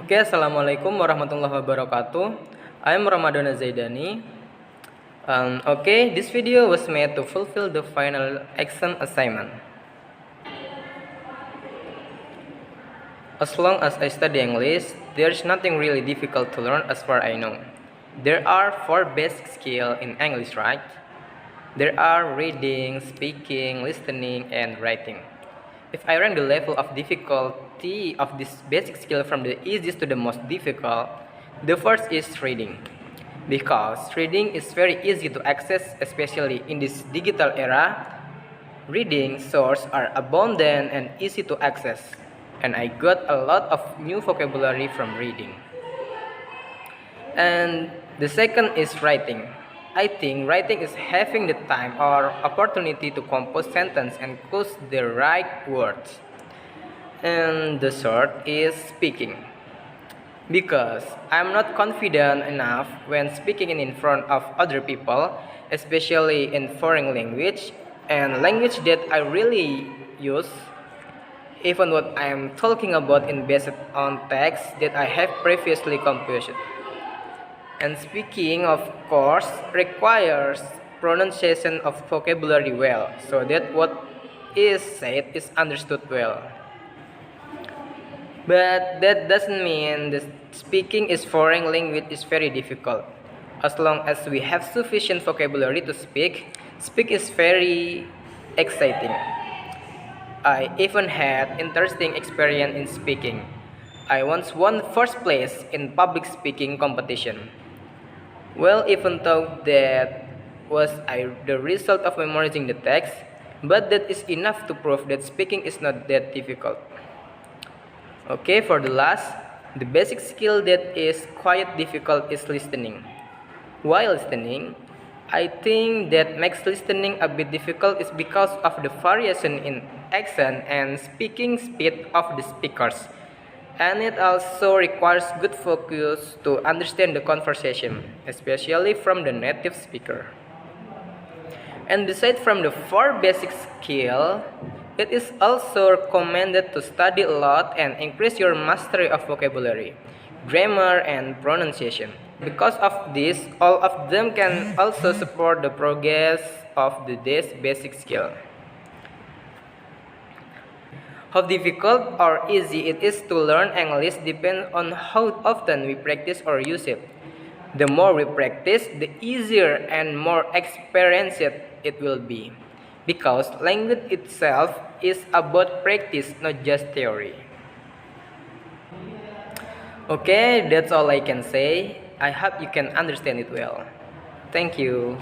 Oke, Assalamualaikum warahmatullahi wabarakatuh. I'm Ramadan Zaidani. This video was made to fulfill the final exam assignment. As long as I study English, there's nothing really difficult to learn as far I know. There are 4 basic skills in English, right? There are reading, speaking, listening, and writing. If I rank the level of difficulty of this basic skill from the easiest to the most difficult, the first is reading. Because reading is very easy to access, especially in this digital era. Reading sources are abundant and easy to access, and I got a lot of new vocabulary from reading. And the second is writing. I think writing is having the time or opportunity to compose sentence and choose the right words. And the third is speaking. Because I'm not confident enough when speaking in front of other people, especially in foreign language and language that I really use, even what I'm talking about in based on text that I have previously composed. And speaking, of course, requires pronunciation of vocabulary well, so that what is said is understood well. But that doesn't mean that speaking is foreign language is very difficult. As long as we have sufficient vocabulary to speak is very exciting. I even had interesting experience in speaking. I once won first place in public speaking competition. Well, even though that was the result of memorizing the text, but that is enough to prove that speaking is not that difficult. Okay, for the last, the basic skill that is quite difficult is listening. While listening, I think that makes listening a bit difficult is because of the variation in accent and speaking speed of the speakers. And it also requires good focus to understand the conversation, especially from the native speaker. And aside from the 4 basic skill, it is also recommended to study a lot and increase your mastery of vocabulary, grammar, and pronunciation. Because of this, all of them can also support the progress of this basic skill. How difficult or easy it is to learn English depends on how often we practice or use it. The more we practice, the easier and more experienced it will be. Because language itself is about practice, not just theory. Okay, that's all I can say. I hope you can understand it well. Thank you.